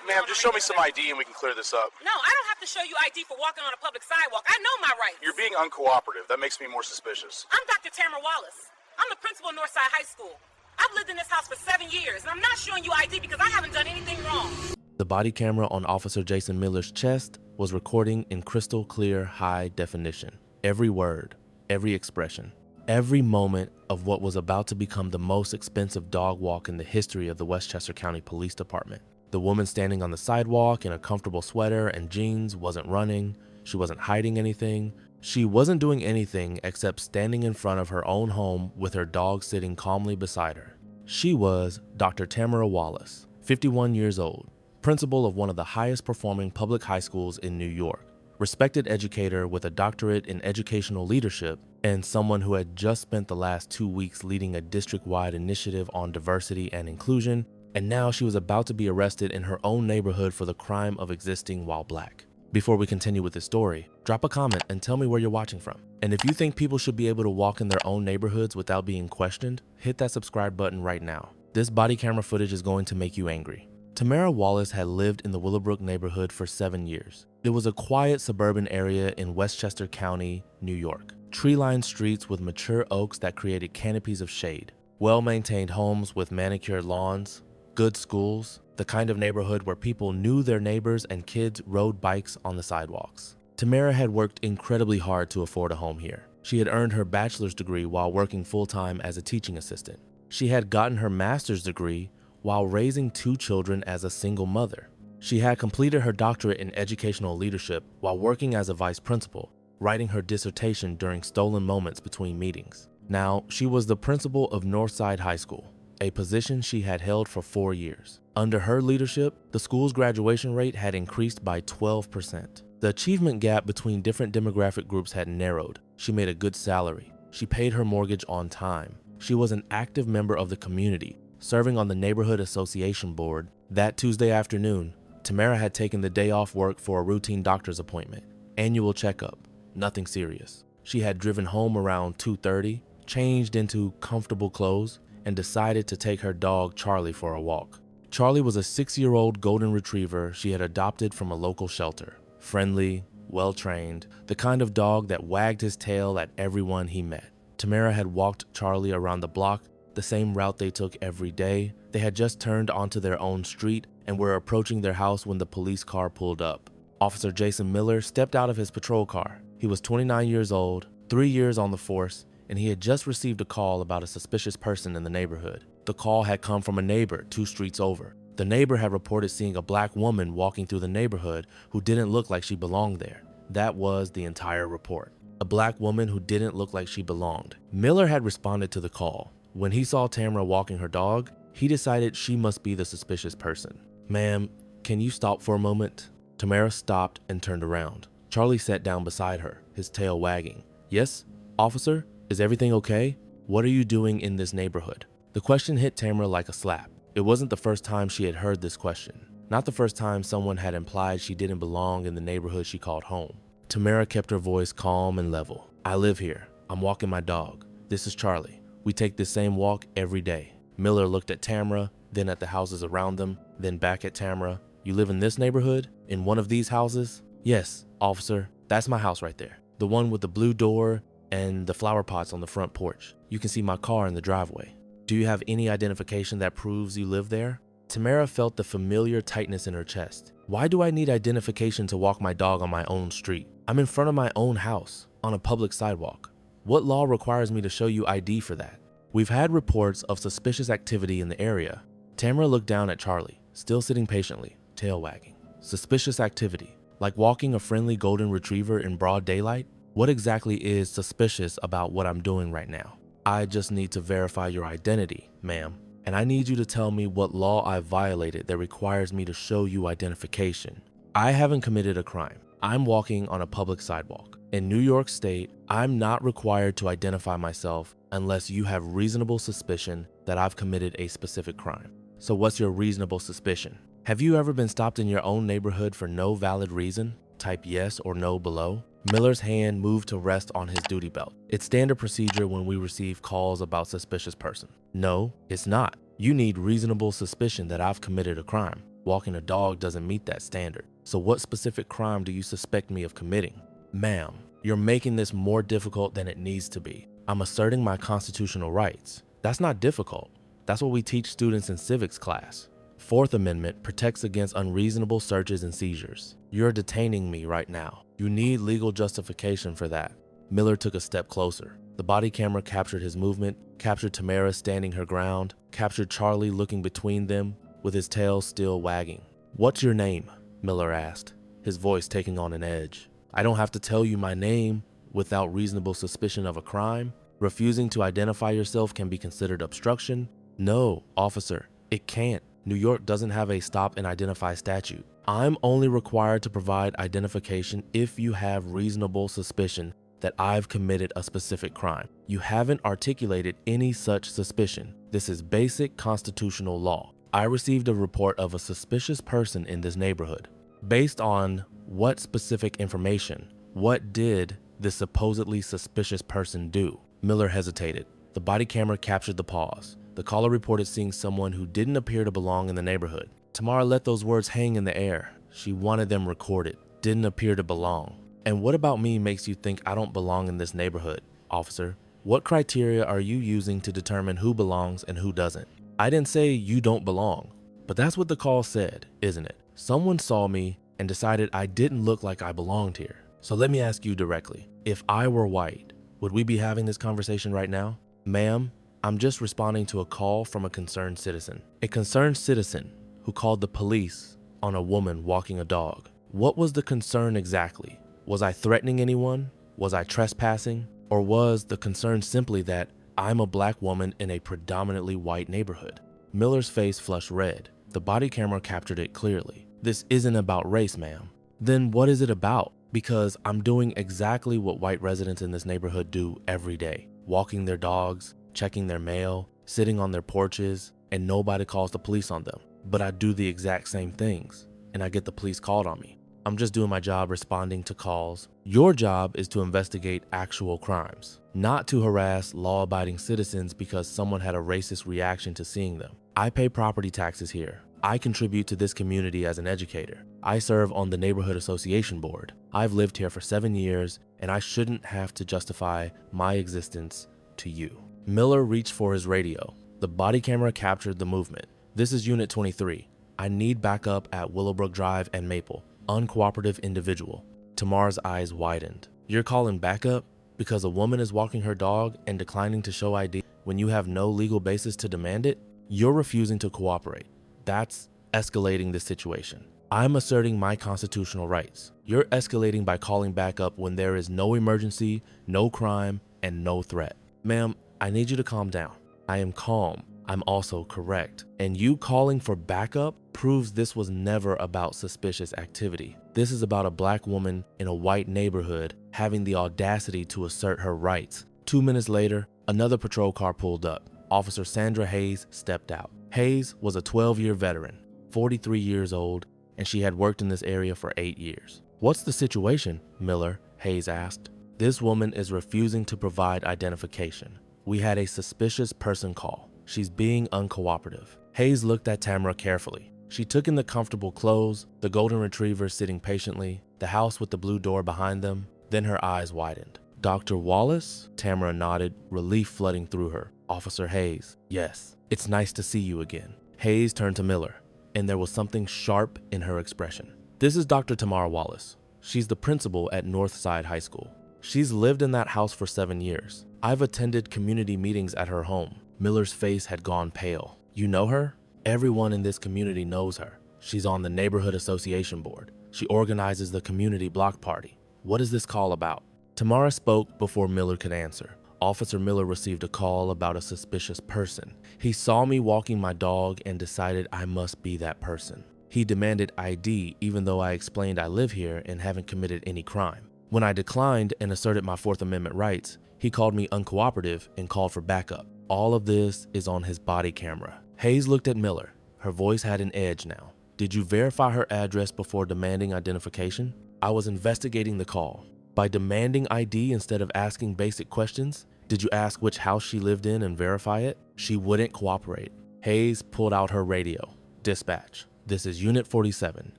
Ma'am, just show me some ID and we can clear this up. No, I don't have to show you ID for walking on a public sidewalk. I know my rights. You're being uncooperative. That makes me more suspicious. I'm Dr. Tamara Wallace. I'm the principal of Northside High School. I've lived in this house for 7 years, and I'm not showing you ID because I haven't done anything wrong. The body camera on Officer Jason Miller's chest was recording in crystal clear high definition. Every word, every expression, every moment of what was about to become the most expensive dog walk in the history of the Westchester County Police Department. The woman standing on the sidewalk in a comfortable sweater and jeans wasn't running. She wasn't hiding anything. She wasn't doing anything except standing in front of her own home with her dog sitting calmly beside her. She was Dr. Tamara Wallace, 51 years old, principal of one of the highest performing public high schools in New York, respected educator with a doctorate in educational leadership, and someone who had just spent the last 2 weeks leading a district-wide initiative on diversity and inclusion, and now she was about to be arrested in her own neighborhood for the crime of existing while black. Before we continue with this story, drop a comment and tell me where you're watching from. And if you think people should be able to walk in their own neighborhoods without being questioned, hit that subscribe button right now. This body camera footage is going to make you angry. Tamara Wallace had lived in the Willowbrook neighborhood for 7 years. It was a quiet suburban area in Westchester County, New York. Tree-lined streets with mature oaks that created canopies of shade. Well-maintained homes with manicured lawns. Good schools. The kind of neighborhood where people knew their neighbors and kids rode bikes on the sidewalks. Tamara had worked incredibly hard to afford a home here. She had earned her bachelor's degree while working full-time as a teaching assistant. She had gotten her master's degree while raising 2 children as a single mother. She had completed her doctorate in educational leadership while working as a vice principal, writing her dissertation during stolen moments between meetings. Now, she was the principal of Northside High School, a position she had held for 4 years. Under her leadership, the school's graduation rate had increased by 12%. The achievement gap between different demographic groups had narrowed. She made a good salary. She paid her mortgage on time. She was an active member of the community, serving on the neighborhood association board. That Tuesday afternoon, Tamara had taken the day off work for a routine doctor's appointment. Annual checkup, nothing serious. She had driven home around 2:30, changed into comfortable clothes, and decided to take her dog Charlie for a walk. Charlie was a 6-year-old golden retriever she had adopted from a local shelter. Friendly, well-trained, the kind of dog that wagged his tail at everyone he met. Tamara had walked Charlie around the block, the same route they took every day. They had just turned onto their own street and were approaching their house when the police car pulled up. Officer Jason Miller stepped out of his patrol car. He was 29 years old, 3 years on the force, and he had just received a call about a suspicious person in the neighborhood. The call had come from a neighbor 2 streets over. The neighbor had reported seeing a black woman walking through the neighborhood who didn't look like she belonged there. That was the entire report. A black woman who didn't look like she belonged. Miller had responded to the call. When he saw Tamara walking her dog, he decided she must be the suspicious person. "Ma'am, can you stop for a moment?" Tamara stopped and turned around. Charlie sat down beside her, his tail wagging. "Yes, officer? Is everything okay? What are you doing in this neighborhood?" The question hit Tamara like a slap. It wasn't the first time she had heard this question. Not the first time someone had implied she didn't belong in the neighborhood she called home. Tamara kept her voice calm and level. "I live here. I'm walking my dog. This is Charlie. We take this same walk every day." Miller looked at Tamara, then at the houses around them, then back at Tamara. "You live in this neighborhood? In one of these houses?" "Yes, officer. That's my house right there. The one with the blue door and the flower pots on the front porch. You can see my car in the driveway. Do you have any identification that proves you live there?" Tamara felt the familiar tightness in her chest. Why do I need identification to walk my dog on my own street? I'm in front of my own house, on a public sidewalk. What law requires me to show you ID for that? We've had reports of suspicious activity in the area. Tamara looked down at Charlie, still sitting patiently, tail wagging. Suspicious activity? Like walking a friendly golden retriever in broad daylight? What exactly is suspicious about what I'm doing right now? "I just need to verify your identity, ma'am. And I need you to tell me what law I violated that requires me to show you identification." "I haven't committed a crime. I'm walking on a public sidewalk. In New York State, I'm not required to identify myself unless you have reasonable suspicion that I've committed a specific crime. So what's your reasonable suspicion? Have you ever been stopped in your own neighborhood for no valid reason? Type yes or no below." Miller's hand moved to rest on his duty belt. "It's standard procedure when we receive calls about suspicious person." "No, it's not. You need reasonable suspicion that I've committed a crime." Walking a dog doesn't meet that standard. So what specific crime do you suspect me of committing? Ma'am, you're making this more difficult than it needs to be. I'm asserting my constitutional rights. That's not difficult. That's what we teach students in civics class. Fourth Amendment protects against unreasonable searches and seizures. You're detaining me right now. You need legal justification for that. Miller took a step closer. The body camera captured his movement, captured Tamara standing her ground, captured Charlie looking between them with his tail still wagging. "What's your name?" Miller asked, his voice taking on an edge. "I don't have to tell you my name without reasonable suspicion of a crime. Refusing to identify yourself can be considered obstruction." "No, officer, it can't. New York doesn't have a stop and identify statute. I'm only required to provide identification if you have reasonable suspicion that I've committed a specific crime. You haven't articulated any such suspicion. This is basic constitutional law. I received a report of a suspicious person in this neighborhood. Based on what specific information? What did this supposedly suspicious person do?" Miller hesitated. The body camera captured the pause. The caller reported seeing someone who didn't appear to belong in the neighborhood. Tamara let those words hang in the air. She wanted them recorded. Didn't appear to belong. "And what about me makes you think I don't belong in this neighborhood, officer? What criteria are you using to determine who belongs and who doesn't?" "I didn't say you don't belong, but that's what the call said, isn't it? Someone saw me and decided I didn't look like I belonged here. So let me ask you directly. If I were white, would we be having this conversation right now?" "Ma'am, I'm just responding to a call from a concerned citizen." "A concerned citizen who called the police on a woman walking a dog. What was the concern exactly? Was I threatening anyone? Was I trespassing? Or was the concern simply that I'm a black woman in a predominantly white neighborhood?" Miller's face flushed red. The body camera captured it clearly. "This isn't about race, ma'am." "Then what is it about?" "Because I'm doing exactly what white residents in this neighborhood do every day. Walking their dogs, checking their mail, sitting on their porches, and nobody calls the police on them. But I do the exact same things, and I get the police called on me. I'm just doing my job responding to calls. Your job is to investigate actual crimes, not to harass law-abiding citizens because someone had a racist reaction to seeing them. I pay property taxes here. I contribute to this community as an educator. I serve on the neighborhood association board. I've lived here for 7 years, and I shouldn't have to justify my existence to you." Miller reached for his radio. The body camera captured the movement. "This is Unit 23. I need backup at Willowbrook Drive and Maple. Uncooperative individual." Tamara's eyes widened. "You're calling backup because a woman is walking her dog and declining to show ID when you have no legal basis to demand it? You're refusing to cooperate. That's escalating the situation. I'm asserting my constitutional rights. You're escalating by calling backup when there is no emergency, no crime, and no threat." "Ma'am, I need you to calm down." "I am calm. I'm also correct. And you calling for backup proves this was never about suspicious activity. This is about a black woman in a white neighborhood having the audacity to assert her rights." 2 minutes later, another patrol car pulled up. Officer Sandra Hayes stepped out. Hayes was a 12-year veteran, 43 years old, and she had worked in this area for 8 years. "What's the situation, Miller?" Hayes asked. "This woman is refusing to provide identification. We had a suspicious person call. She's being uncooperative." Hayes looked at Tamara carefully. She took in the comfortable clothes, the golden retriever sitting patiently, the house with the blue door behind them, then her eyes widened. "Dr. Wallace?" Tamara nodded, relief flooding through her. "Officer Hayes." "Yes, it's nice to see you again." Hayes turned to Miller, and there was something sharp in her expression. "This is Dr. Tamara Wallace. She's the principal at Northside High School. She's lived in that house for 7 years. I've attended community meetings at her home." Miller's face had gone pale. "You know her?" "Everyone in this community knows her. She's on the neighborhood association board. She organizes the community block party. What is this call about?" Tamara spoke before Miller could answer. "Officer Miller received a call about a suspicious person. He saw me walking my dog and decided I must be that person. He demanded ID even though I explained I live here and haven't committed any crime. When I declined and asserted my Fourth Amendment rights, he called me uncooperative and called for backup. All of this is on his body camera." Hayes looked at Miller. Her voice had an edge now. "Did you verify her address before demanding identification?" "I was investigating the call. By demanding ID instead of asking basic questions, did you ask which house she lived in and verify it?" "She wouldn't cooperate." Hayes pulled out her radio. "Dispatch, This is Unit 47.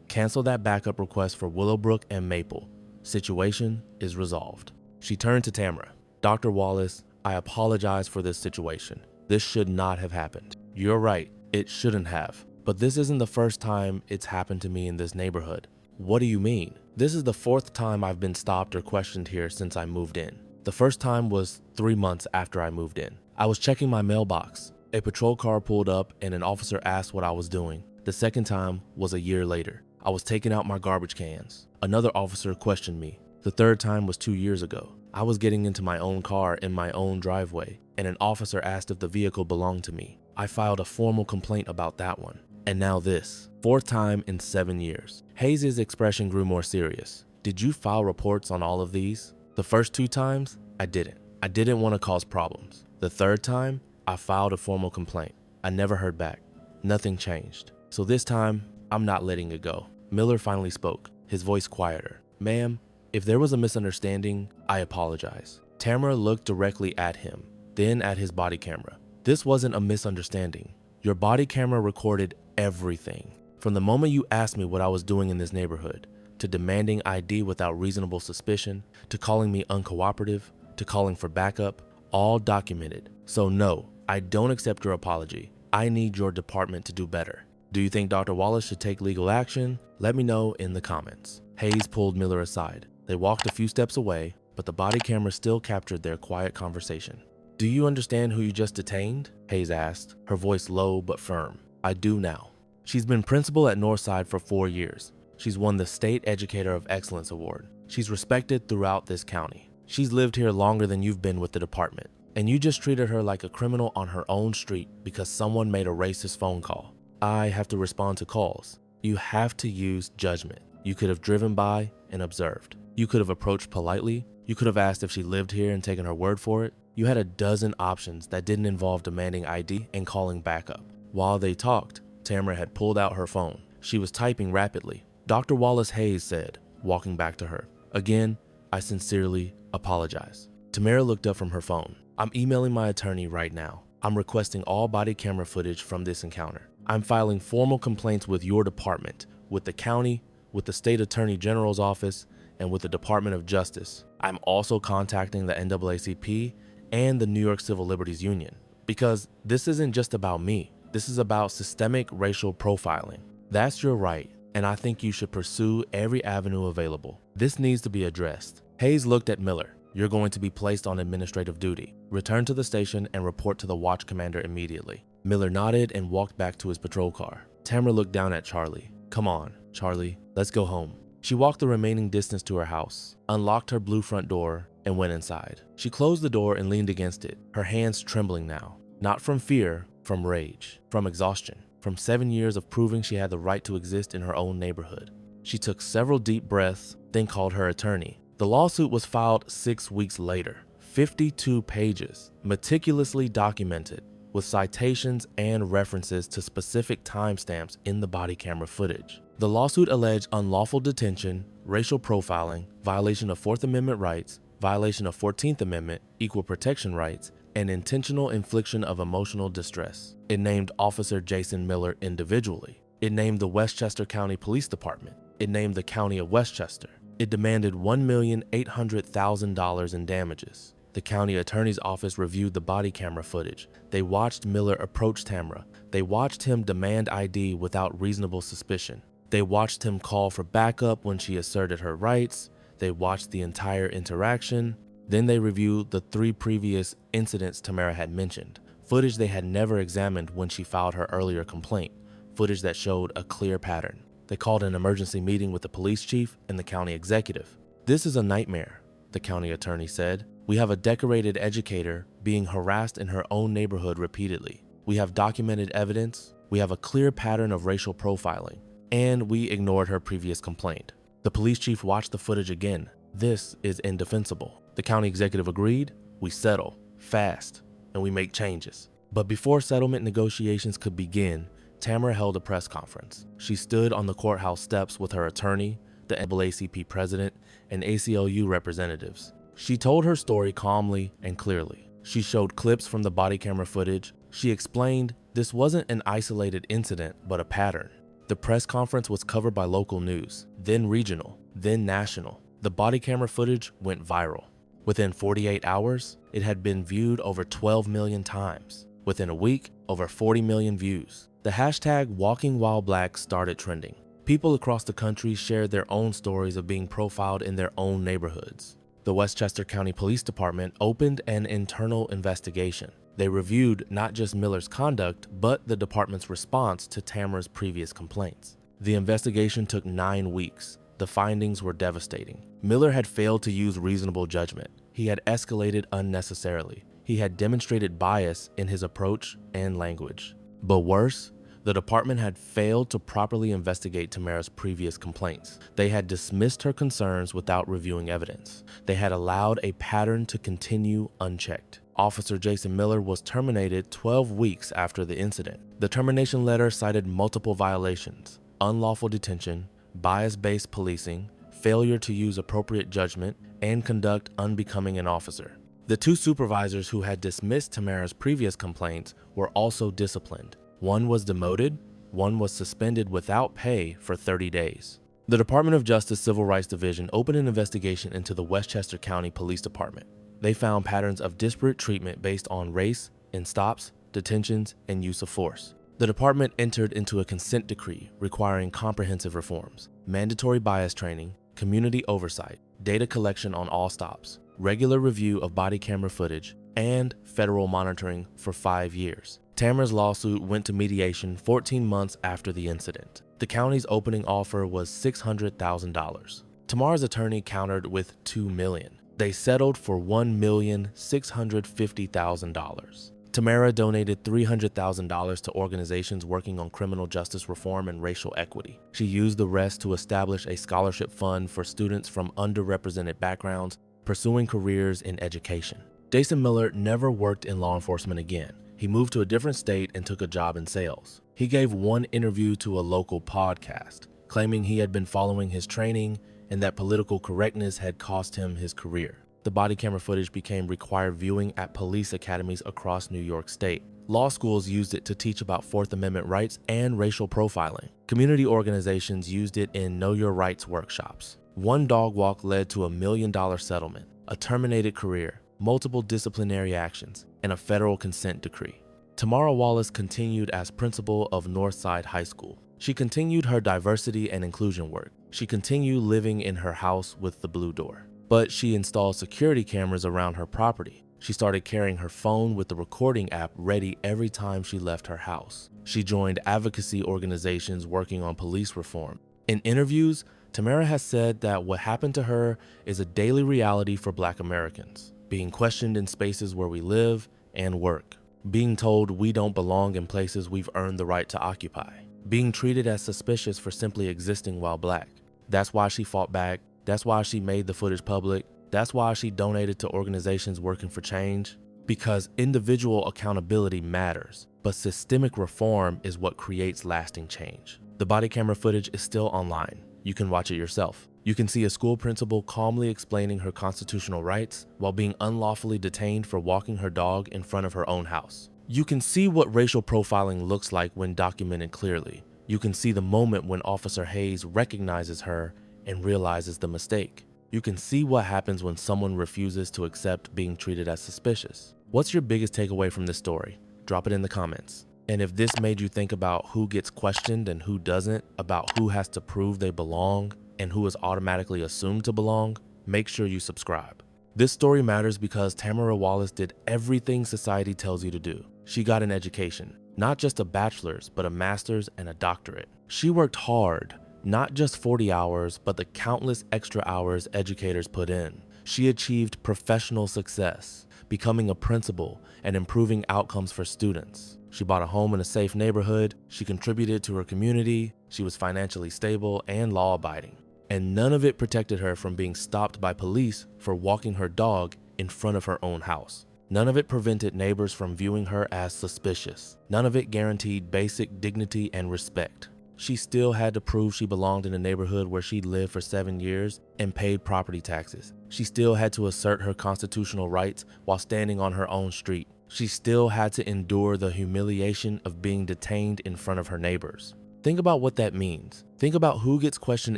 Cancel that backup request for Willowbrook and Maple. Situation is resolved. She turned to Tamara. Dr. Wallace, I apologize for this situation. This should not have happened. You're right, it shouldn't have. But this isn't the first time it's happened to me in this neighborhood. What do you mean? This is the 4th time I've been stopped or questioned here since I moved in. The first time was 3 months after I moved in. I was checking my mailbox. A patrol car pulled up and an officer asked what I was doing. The second time was a year later. I was taking out my garbage cans. Another officer questioned me. The third time was 2 years ago. I was getting into my own car in my own driveway, and an officer asked if the vehicle belonged to me. I filed a formal complaint about that one. And now this. 4th time in 7 years. Hayes' expression grew more serious. Did you file reports on all of these? The first 2 times, I didn't. I didn't want to cause problems. The third time, I filed a formal complaint. I never heard back. Nothing changed. So this time, I'm not letting it go. Miller finally spoke, his voice quieter. Ma'am, if there was a misunderstanding, I apologize. Tamara looked directly at him, then at his body camera. This wasn't a misunderstanding. Your body camera recorded everything. From the moment you asked me what I was doing in this neighborhood, to demanding ID without reasonable suspicion, to calling me uncooperative, to calling for backup, all documented. So no, I don't accept your apology. I need your department to do better. Do you think Dr. Wallace should take legal action? Let me know in the comments. Hayes pulled Miller aside. They walked a few steps away, but the body camera still captured their quiet conversation. Do you understand who you just detained? Hayes asked, her voice low but firm. I do now. She's been principal at Northside for 4 years. She's won the State Educator of Excellence Award. She's respected throughout this county. She's lived here longer than you've been with the department. And you just treated her like a criminal on her own street because someone made a racist phone call. I have to respond to calls. You have to use judgment. You could have driven by and observed. You could have approached politely. You could have asked if she lived here and taken her word for it. You had a dozen options that didn't involve demanding ID and calling backup. While they talked, Tamara had pulled out her phone. She was typing rapidly. Dr. Wallace Hayes said, walking back to her. Again, I sincerely apologize. Tamara looked up from her phone. I'm emailing my attorney right now. I'm requesting all body camera footage from this encounter. I'm filing formal complaints with your department, with the county, with the state attorney general's office, and with the Department of Justice. I'm also contacting the NAACP and the New York Civil Liberties Union, because this isn't just about me. This is about systemic racial profiling. That's your right, and I think you should pursue every avenue available. This needs to be addressed. Hayes looked at Miller. You're going to be placed on administrative duty. Return to the station and report to the watch commander immediately. Miller nodded and walked back to his patrol car. Tamara looked down at Charlie. Come on, Charlie, let's go home. She walked the remaining distance to her house, unlocked her blue front door, and went inside. She closed the door and leaned against it, her hands trembling now. Not from fear, from rage, from exhaustion, from 7 years of proving she had the right to exist in her own neighborhood. She took several deep breaths, then called her attorney. The lawsuit was filed 6 weeks later, 52 pages, meticulously documented, with citations and references to specific timestamps in the body camera footage. The lawsuit alleged unlawful detention, racial profiling, violation of 4th Amendment rights, violation of 14th Amendment, equal protection rights, and intentional infliction of emotional distress. It named Officer Jason Miller individually. It named the Westchester County Police Department. It named the County of Westchester. It demanded $1,800,000 in damages. The county attorney's office reviewed the body camera footage. They watched Miller approach Tamara. They watched him demand ID without reasonable suspicion. They watched him call for backup when she asserted her rights. They watched the entire interaction. Then they reviewed the 3 previous incidents Tamara had mentioned, footage they had never examined when she filed her earlier complaint, footage that showed a clear pattern. They called an emergency meeting with the police chief and the county executive. This is a nightmare, the county attorney said. We have a decorated educator being harassed in her own neighborhood repeatedly. We have documented evidence. We have a clear pattern of racial profiling, and we ignored her previous complaint. The police chief watched the footage again. This is indefensible. The county executive agreed. We settle fast and we make changes. But before settlement negotiations could begin, Tamara held a press conference. She stood on the courthouse steps with her attorney, the NAACP president, and ACLU representatives. She told her story calmly and clearly. She showed clips from the body camera footage. She explained this wasn't an isolated incident, but a pattern. The press conference was covered by local news, then regional, then national. The body camera footage went viral. Within 48 hours, it had been viewed over 12 million times. Within a week, over 40 million views. The hashtag #WalkingWhileBlack started trending. People across the country shared their own stories of being profiled in their own neighborhoods. The Westchester County Police Department opened an internal investigation. They reviewed not just Miller's conduct, but the department's response to Tamara's previous complaints. The investigation took 9 weeks. The findings were devastating. Miller had failed to use reasonable judgment. He had escalated unnecessarily. He had demonstrated bias in his approach and language. But worse, the department had failed to properly investigate Tamara's previous complaints. They had dismissed her concerns without reviewing evidence. They had allowed a pattern to continue unchecked. Officer Jason Miller was terminated 12 weeks after the incident. The termination letter cited multiple violations: unlawful detention, bias-based policing, failure to use appropriate judgment, and conduct unbecoming an officer. The 2 supervisors who had dismissed Tamara's previous complaints were also disciplined. One was demoted, one was suspended without pay for 30 days. The Department of Justice Civil Rights Division opened an investigation into the Westchester County Police Department. They found patterns of disparate treatment based on race in stops, detentions, and use of force. The department entered into a consent decree requiring comprehensive reforms: mandatory bias training, community oversight, data collection on all stops, regular review of body camera footage, and federal monitoring for 5 years. Tamara's lawsuit went to mediation 14 months after the incident. The county's opening offer was $600,000. Tamara's attorney countered with $2 million. They settled for $1,650,000. Tamara donated $300,000 to organizations working on criminal justice reform and racial equity. She used the rest to establish a scholarship fund for students from underrepresented backgrounds pursuing careers in education. Jason Miller never worked in law enforcement again. He moved to a different state and took a job in sales. He gave one interview to a local podcast, claiming he had been following his training and that political correctness had cost him his career. The body camera footage became required viewing at police academies across New York State. Law schools used it to teach about Fourth Amendment rights and racial profiling. Community organizations used it in Know Your Rights workshops. One dog walk led to $1 million settlement, a terminated career, multiple disciplinary actions, and a federal consent decree. Tamara Wallace continued as principal of Northside High School. She continued her diversity and inclusion work. She continued living in her house with the blue door. But she installed security cameras around her property. She started carrying her phone with the recording app ready every time she left her house. She joined advocacy organizations working on police reform. In interviews, Tamara has said that what happened to her is a daily reality for Black Americans, being questioned in spaces where we live and work, being told we don't belong in places we've earned the right to occupy, being treated as suspicious for simply existing while Black. That's why she fought back. That's why she made the footage public. That's why she donated to organizations working for change. Because individual accountability matters, but systemic reform is what creates lasting change. The body camera footage is still online. You can watch it yourself. You can see a school principal calmly explaining her constitutional rights while being unlawfully detained for walking her dog in front of her own house. You can see what racial profiling looks like when documented clearly. You can see the moment when Officer Hayes recognizes her and realizes the mistake. You can see what happens when someone refuses to accept being treated as suspicious. What's your biggest takeaway from this story? Drop it in the comments. And if this made you think about who gets questioned and who doesn't, about who has to prove they belong and who is automatically assumed to belong, make sure you subscribe. This story matters because Tamara Wallace did everything society tells you to do. She got an education, not just a bachelor's, but a master's and a doctorate. She worked hard, not just 40 hours, but the countless extra hours educators put in. She achieved professional success, becoming a principal and improving outcomes for students. She bought a home in a safe neighborhood. She contributed to her community. She was financially stable and law-abiding. And none of it protected her from being stopped by police for walking her dog in front of her own house. None of it prevented neighbors from viewing her as suspicious. None of it guaranteed basic dignity and respect. She still had to prove she belonged in a neighborhood where she'd lived for 7 years and paid property taxes. She still had to assert her constitutional rights while standing on her own street. She still had to endure the humiliation of being detained in front of her neighbors. Think about what that means. Think about who gets questioned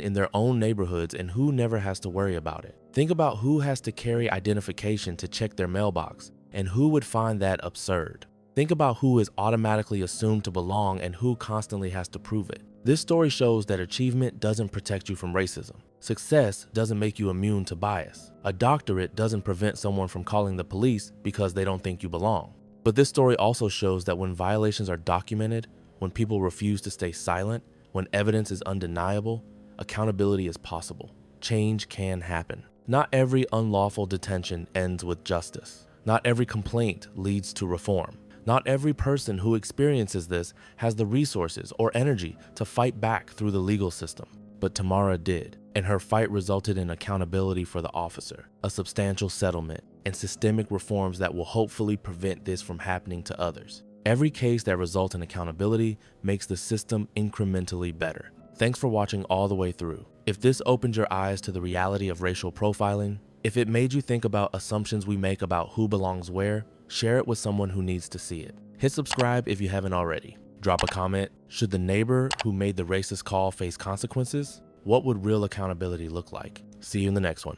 in their own neighborhoods and who never has to worry about it. Think about who has to carry identification to check their mailbox and who would find that absurd. Think about who is automatically assumed to belong and who constantly has to prove it. This story shows that achievement doesn't protect you from racism. Success doesn't make you immune to bias. A doctorate doesn't prevent someone from calling the police because they don't think you belong. But this story also shows that when violations are documented, when people refuse to stay silent, when evidence is undeniable, accountability is possible. Change can happen. Not every unlawful detention ends with justice. Not every complaint leads to reform. Not every person who experiences this has the resources or energy to fight back through the legal system. But Tamara did, and her fight resulted in accountability for the officer, a substantial settlement, and systemic reforms that will hopefully prevent this from happening to others. Every case that results in accountability makes the system incrementally better. Thanks for watching all the way through. If this opened your eyes to the reality of racial profiling, if it made you think about assumptions we make about who belongs where, share it with someone who needs to see it. Hit subscribe if you haven't already. Drop a comment. Should the neighbor who made the racist call face consequences? What would real accountability look like? See you in the next one.